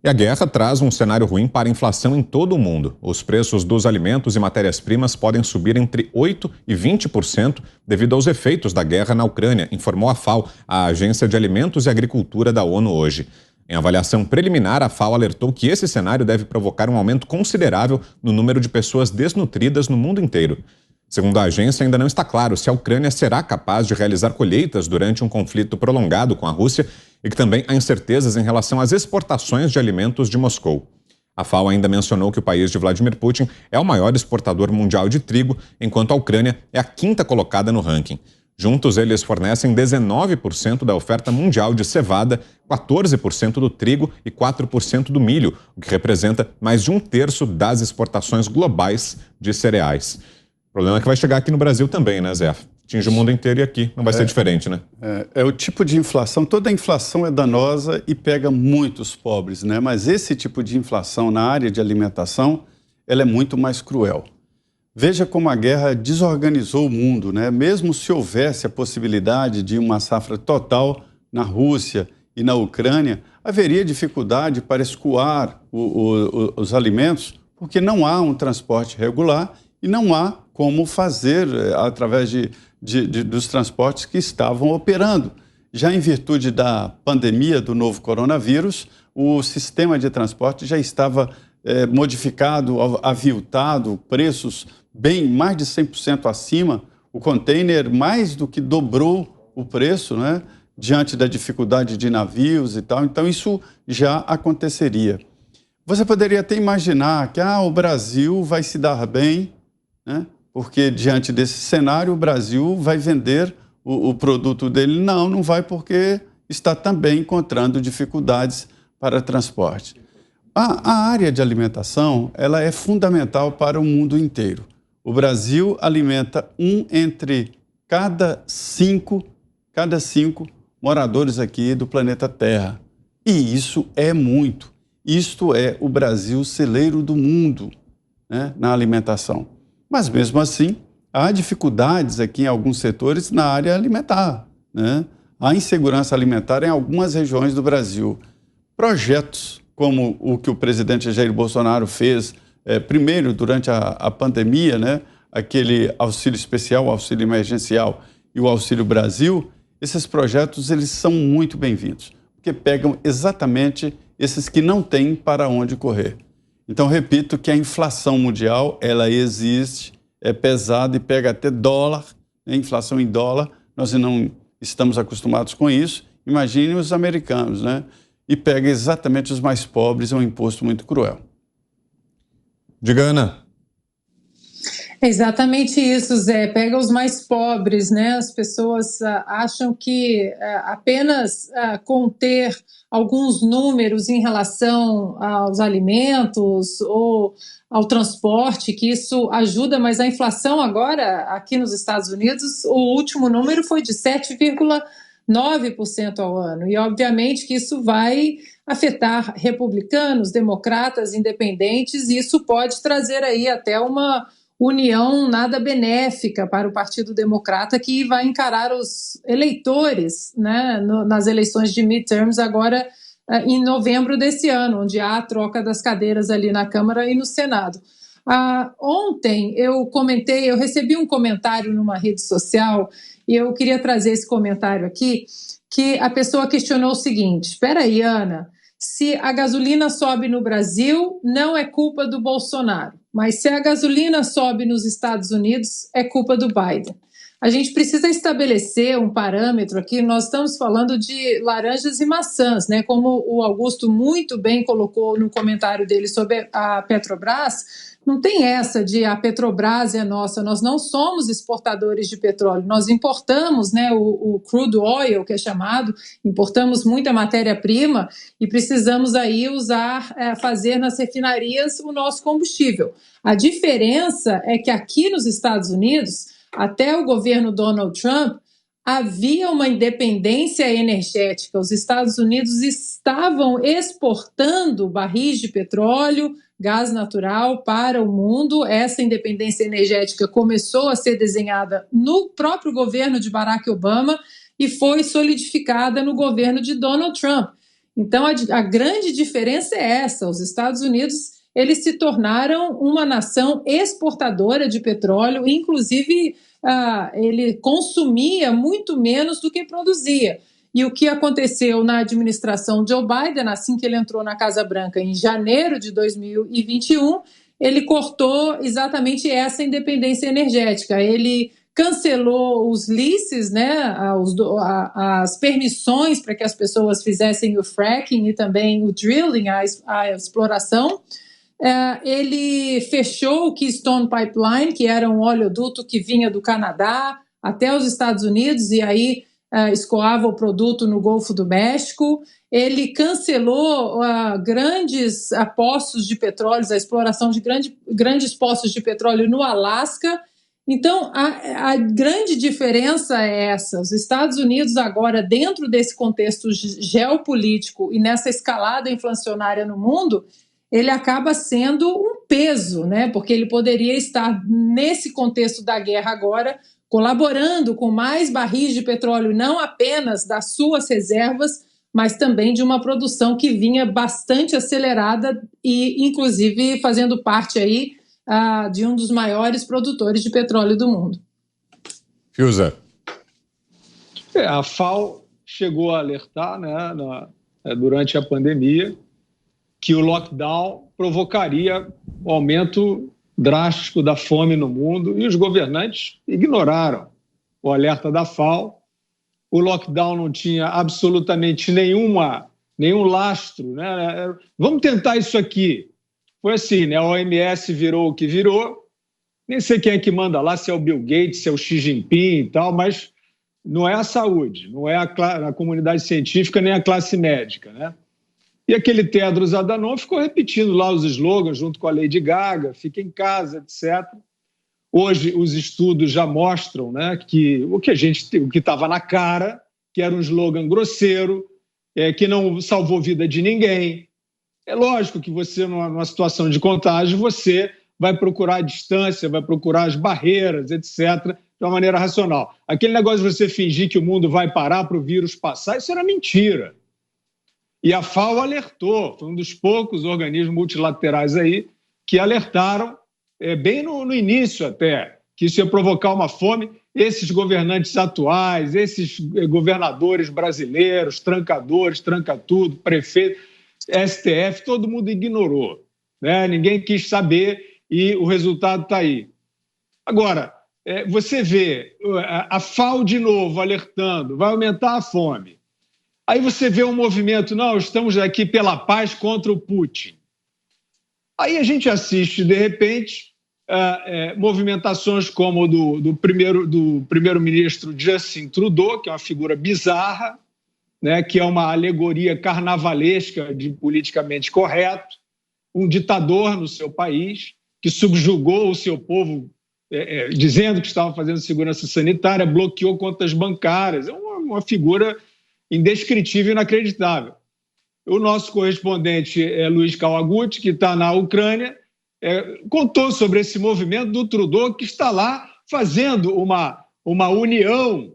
E a guerra traz um cenário ruim para a inflação em todo o mundo. Os preços dos alimentos e matérias-primas podem subir entre 8% e 20% devido aos efeitos da guerra na Ucrânia, informou a FAO, a Agência de Alimentos e Agricultura da ONU hoje. Em avaliação preliminar, a FAO alertou que esse cenário deve provocar um aumento considerável no número de pessoas desnutridas no mundo inteiro. Segundo a agência, ainda não está claro se a Ucrânia será capaz de realizar colheitas durante um conflito prolongado com a Rússia e que também há incertezas em relação às exportações de alimentos de Moscou. A FAO ainda mencionou que o país de Vladimir Putin é o maior exportador mundial de trigo, enquanto a Ucrânia é a quinta colocada no ranking. Juntos, eles fornecem 19% da oferta mundial de cevada, 14% do trigo e 4% do milho, o que representa mais de um terço das exportações globais de cereais. O problema é que vai chegar aqui no Brasil também, né, Zé? Atinge o mundo inteiro e aqui não vai ser diferente, né? É o tipo de inflação, toda inflação é danosa e pega muitos pobres, né? Mas esse tipo de inflação na área de alimentação, ela é muito mais cruel. Veja como a guerra desorganizou o mundo, né? Mesmo se houvesse a possibilidade de uma safra total na Rússia e na Ucrânia, haveria dificuldade para escoar os alimentos, porque não há um transporte regular e não há como fazer através dos transportes que estavam operando. Já em virtude da pandemia do novo coronavírus, o sistema de transporte já estava modificado, aviltado, preços bem mais de 100% acima. O container mais do que dobrou o preço, né, diante da dificuldade de navios e tal. Então, isso já aconteceria. Você poderia até imaginar que o Brasil vai se dar bem, né? Porque diante desse cenário o Brasil vai vender o produto dele. Não vai, porque está também encontrando dificuldades para transporte. A área de alimentação, ela é fundamental para o mundo inteiro. O Brasil alimenta entre cada cinco moradores aqui do planeta Terra. E isso é muito. Isto é o Brasil celeiro do mundo, né, na alimentação. Mas, mesmo assim, há dificuldades aqui em alguns setores na área alimentar, né? Há insegurança alimentar em algumas regiões do Brasil. Projetos como o que o presidente Jair Bolsonaro fez, primeiro, durante a pandemia, né? Aquele auxílio especial, o auxílio emergencial e o Auxílio Brasil, esses projetos eles são muito bem-vindos, porque pegam exatamente esses que não têm para onde correr. Então, repito que a inflação mundial, ela existe, é pesada e pega até dólar, né? Inflação em dólar, nós não estamos acostumados com isso. Imagine os americanos, né? E pega exatamente os mais pobres, é um imposto muito cruel. Diga, Ana. É exatamente isso, Zé. Pega os mais pobres, né? As pessoas acham que apenas conter alguns números em relação aos alimentos ou ao transporte, que isso ajuda, mas a inflação agora, aqui nos Estados Unidos, o último número foi de 7,9% ao ano. E, obviamente, que isso vai afetar republicanos, democratas, independentes, e isso pode trazer aí até uma união nada benéfica para o Partido Democrata, que vai encarar os eleitores, né, nas eleições de midterms agora em novembro desse ano, onde há a troca das cadeiras ali na Câmara e no Senado. Ontem eu recebi um comentário numa rede social e eu queria trazer esse comentário aqui, que a pessoa questionou o seguinte: espera aí, Ana, se a gasolina sobe no Brasil, não é culpa do Bolsonaro, mas se a gasolina sobe nos Estados Unidos, é culpa do Biden. A gente precisa estabelecer um parâmetro aqui. Nós estamos falando de laranjas e maçãs, né? Como o Augusto muito bem colocou no comentário dele sobre a Petrobras, não tem essa de a Petrobras é nossa. Nós não somos exportadores de petróleo, nós importamos, né, o crude oil, que é chamado, importamos muita matéria-prima e precisamos aí fazer nas refinarias o nosso combustível. A diferença é que aqui nos Estados Unidos, até o governo Donald Trump, havia uma independência energética. Os Estados Unidos estavam exportando barris de petróleo, gás natural para o mundo. Essa independência energética começou a ser desenhada no próprio governo de Barack Obama e foi solidificada no governo de Donald Trump. Então, a grande diferença é essa. Os Estados Unidos, eles se tornaram uma nação exportadora de petróleo, inclusive ele consumia muito menos do que produzia. E o que aconteceu na administração Joe Biden, assim que ele entrou na Casa Branca em janeiro de 2021, ele cortou exatamente essa independência energética. Ele cancelou os leases, né, as permissões para que as pessoas fizessem o fracking e também o drilling, a exploração. Ele fechou o Keystone Pipeline, que era um oleoduto que vinha do Canadá até os Estados Unidos e aí escoava o produto no Golfo do México. Ele cancelou grandes poços de petróleo, a exploração de grandes poços de petróleo no Alasca. Então, a grande diferença é essa. Os Estados Unidos agora, dentro desse contexto geopolítico e nessa escalada inflacionária no mundo, ele acaba sendo um peso, né? Porque ele poderia estar, nesse contexto da guerra agora, colaborando com mais barris de petróleo, não apenas das suas reservas, mas também de uma produção que vinha bastante acelerada e, inclusive, fazendo parte aí de um dos maiores produtores de petróleo do mundo. Fiuza. A FAO chegou a alertar, né, durante a pandemia, que o lockdown provocaria um aumento drástico da fome no mundo e os governantes ignoraram o alerta da FAO. O lockdown não tinha absolutamente nenhum lastro, né? Vamos tentar isso aqui. Foi assim, né? A OMS virou o que virou. Nem sei quem é que manda lá, se é o Bill Gates, se é o Xi Jinping e tal, mas não é a saúde, não é a comunidade científica nem a classe médica, né? E aquele Tedros Adhanom ficou repetindo lá os slogans junto com a Lady Gaga, fica em casa, etc. Hoje os estudos já mostram, né, que o que estava na cara, que era um slogan grosseiro, que não salvou vida de ninguém. É lógico que você, numa situação de contágio, você vai procurar a distância, vai procurar as barreiras, etc., de uma maneira racional. Aquele negócio de você fingir que o mundo vai parar para o vírus passar, isso era mentira. E a FAO alertou, foi um dos poucos organismos multilaterais aí que alertaram, bem no início até, que isso ia provocar uma fome. Esses governantes atuais, esses governadores brasileiros, trancadores, tranca-tudo, prefeito, STF, todo mundo ignorou, né? Ninguém quis saber e o resultado está aí. Agora, você vê a FAO de novo alertando, vai aumentar a fome. Aí você vê um movimento, não, estamos aqui pela paz contra o Putin. Aí a gente assiste, de repente, movimentações como do primeiro-ministro Justin Trudeau, que é uma figura bizarra, né, que é uma alegoria carnavalesca de politicamente correto, um ditador no seu país, que subjugou o seu povo, dizendo que estava fazendo segurança sanitária, bloqueou contas bancárias. É uma figura indescritível e inacreditável. O nosso correspondente Luiz Kawaguchi, que está na Ucrânia, contou sobre esse movimento do Trudeau, que está lá fazendo uma união,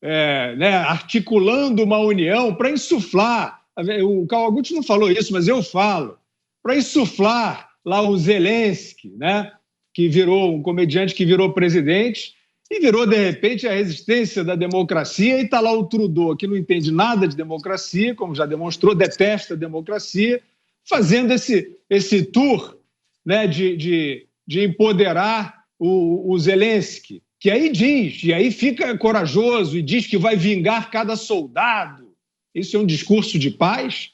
né, articulando uma união para insuflar. O Kawaguchi não falou isso, mas eu falo. Para insuflar lá o Zelensky, né, que virou um comediante que virou presidente, e virou, de repente, a resistência da democracia, e está lá o Trudeau, que não entende nada de democracia, como já demonstrou, detesta a democracia, fazendo esse tour, né, de empoderar o Zelensky, que aí diz, e aí fica corajoso e diz que vai vingar cada soldado. Isso é um discurso de paz?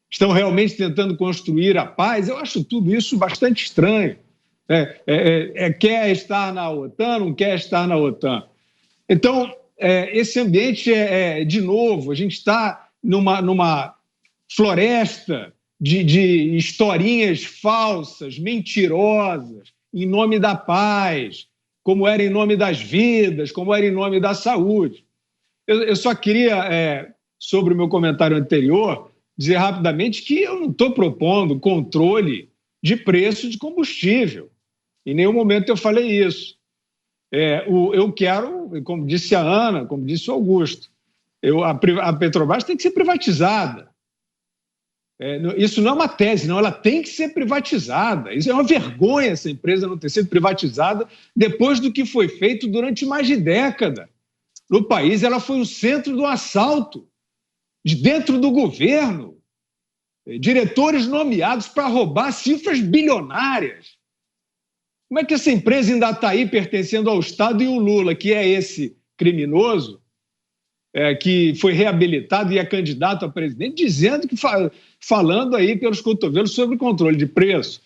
Estão realmente tentando construir a paz? Eu acho tudo isso bastante estranho. Quer estar na OTAN, não quer estar na OTAN. Então, esse ambiente de novo, a gente está numa floresta de historinhas falsas, mentirosas, em nome da paz, como era em nome das vidas, como era em nome da saúde. Eu só queria, sobre o meu comentário anterior, dizer rapidamente que eu não estou propondo controle de preço de combustível. Em nenhum momento eu falei isso. Eu quero, como disse a Ana, como disse o Augusto, a Petrobras tem que ser privatizada. Isso não é uma tese, não. Ela tem que ser privatizada. Isso é uma vergonha, essa empresa não ter sido privatizada depois do que foi feito durante mais de década. No país, ela foi o centro do assalto, de dentro do governo. Diretores nomeados para roubar cifras bilionárias. Como é que essa empresa ainda está aí pertencendo ao Estado e o Lula, que é esse criminoso, que foi reabilitado e é candidato a presidente, dizendo que falando aí pelos cotovelos sobre controle de preço.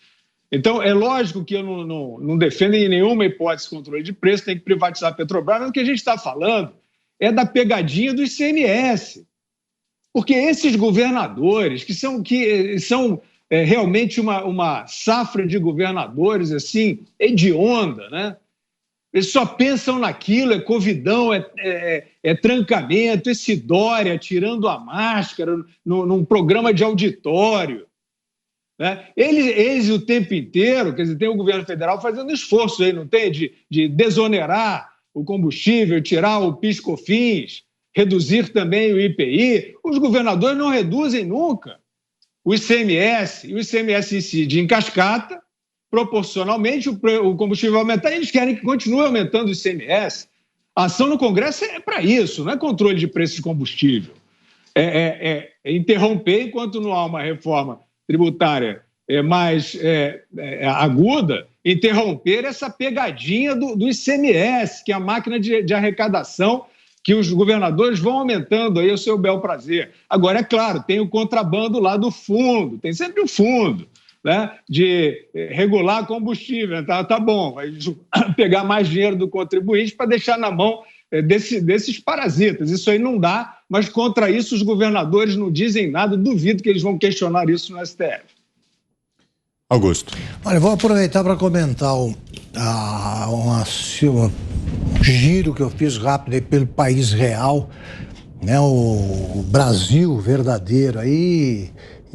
Então, é lógico que eu não defendo em nenhuma hipótese controle de preço, tem que privatizar a Petrobras, mas o que a gente está falando é da pegadinha do ICMS. Porque esses governadores, que são realmente uma safra de governadores assim, hedionda, né? Eles só pensam naquilo, é covidão, é trancamento, esse Dória tirando a máscara num programa de auditório. Né? Eles o tempo inteiro, quer dizer, tem o governo federal fazendo esforço aí, não tem? De desonerar o combustível, tirar o PIS/COFINS, reduzir também o IPI. Os governadores não reduzem nunca o ICMS, e o ICMS incide em cascata, proporcionalmente o combustível vai aumentar, e eles querem que continue aumentando o ICMS. A ação no Congresso é para isso, não é controle de preço de combustível. É interromper, enquanto não há uma reforma tributária mais aguda, interromper essa pegadinha do ICMS, que é a máquina de arrecadação que os governadores vão aumentando aí o seu bel prazer. Agora, é claro, tem o contrabando lá do fundo, tem sempre o fundo, né, de regular combustível. Tá bom, vai pegar mais dinheiro do contribuinte para deixar na mão desses parasitas. Isso aí não dá, mas contra isso os governadores não dizem nada, duvido que eles vão questionar isso no STF. Augusto. Olha, vou aproveitar para comentar um giro que eu fiz rápido aí pelo país real, né, o Brasil verdadeiro aí,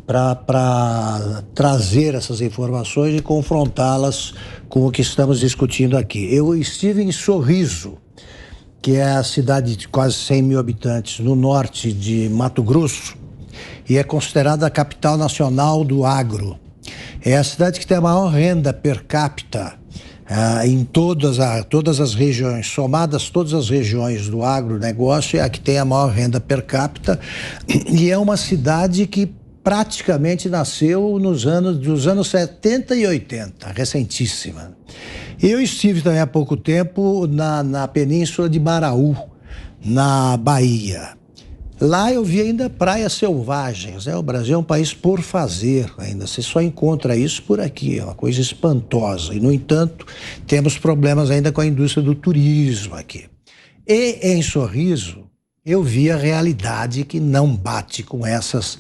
para trazer essas informações e confrontá-las com o que estamos discutindo aqui. Eu estive em Sorriso, que é a cidade de quase 100 mil habitantes, no norte de Mato Grosso, e é considerada a capital nacional do agro. É a cidade que tem a maior renda per capita em todas as regiões, somadas todas as regiões do agronegócio, é a que tem a maior renda per capita, e é uma cidade que praticamente nasceu dos anos 70 e 80, recentíssima. Eu estive também há pouco tempo na península de Maraú, na Bahia. Lá eu vi ainda praias selvagens, né? O Brasil é um país por fazer ainda, você só encontra isso por aqui, é uma coisa espantosa. E, no entanto, temos problemas ainda com a indústria do turismo aqui. E em Sorriso, eu vi a realidade que não bate com essas,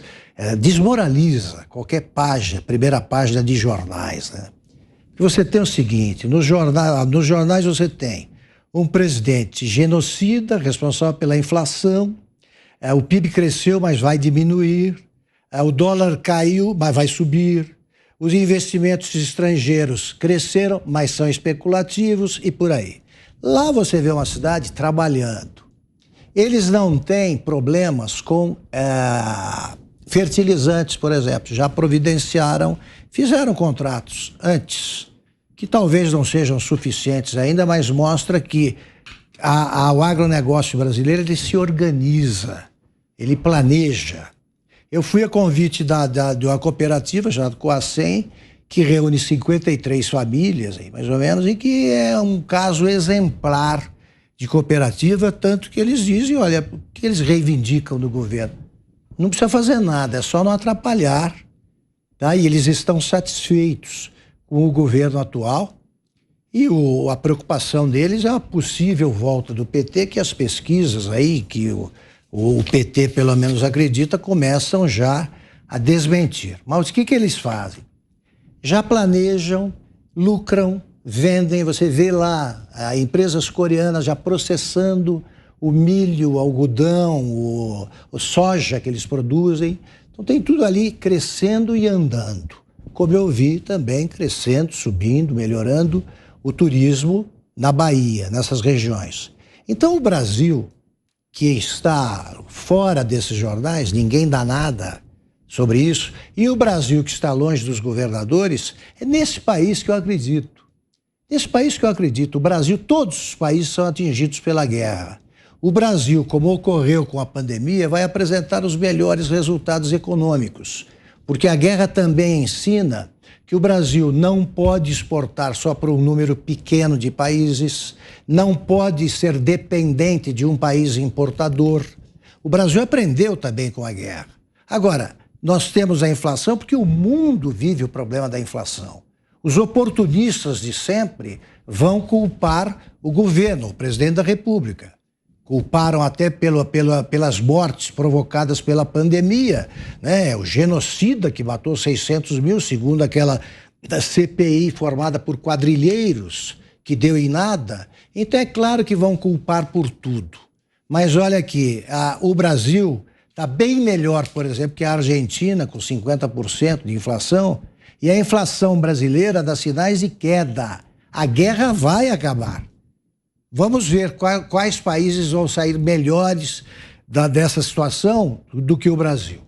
desmoraliza qualquer página, primeira página de jornais, né? Você tem o seguinte, nos jornais você tem um presidente genocida, responsável pela inflação, o PIB cresceu, mas vai diminuir, o dólar caiu, mas vai subir, os investimentos estrangeiros cresceram, mas são especulativos e por aí. Lá você vê uma cidade trabalhando. Eles não têm problemas com fertilizantes, por exemplo, já providenciaram, fizeram contratos antes, que talvez não sejam suficientes ainda, mas mostra que o agronegócio brasileiro ele se organiza, ele planeja. Eu fui a convite de uma cooperativa chamada Coacem, que reúne 53 famílias, mais ou menos, e que é um caso exemplar de cooperativa, tanto que eles dizem, olha, o que eles reivindicam do governo? Não precisa fazer nada, é só não atrapalhar. Tá? E eles estão satisfeitos com o governo atual, e a preocupação deles é a possível volta do PT, que as pesquisas aí, que o PT pelo menos acredita, começam já a desmentir. Mas o que eles fazem? Já planejam, lucram, vendem, você vê lá empresas coreanas já processando o milho, o algodão, o soja que eles produzem. Então tem tudo ali crescendo e andando. Como eu vi também crescendo, subindo, melhorando o turismo na Bahia, nessas regiões. Então o Brasil, que está fora desses jornais, ninguém dá nada, sobre isso. E o Brasil, que está longe dos governadores, é nesse país que eu acredito. Nesse país que eu acredito. O Brasil, todos os países são atingidos pela guerra. O Brasil, como ocorreu com a pandemia, vai apresentar os melhores resultados econômicos, porque a guerra também ensina que o Brasil não pode exportar só para um número pequeno de países, não pode ser dependente de um país importador. O Brasil aprendeu também com a guerra. Agora, nós temos a inflação porque o mundo vive o problema da inflação. Os oportunistas de sempre vão culpar o governo, o presidente da República. Culparam até pelas mortes provocadas pela pandemia, né? O genocida que matou 600 mil, segundo aquela CPI formada por quadrilheiros, que deu em nada. Então é claro que vão culpar por tudo. Mas olha aqui, o Brasil está bem melhor, por exemplo, que a Argentina, com 50% de inflação, e a inflação brasileira dá sinais de queda. A guerra vai acabar. Vamos ver quais países vão sair melhores dessa situação do que o Brasil.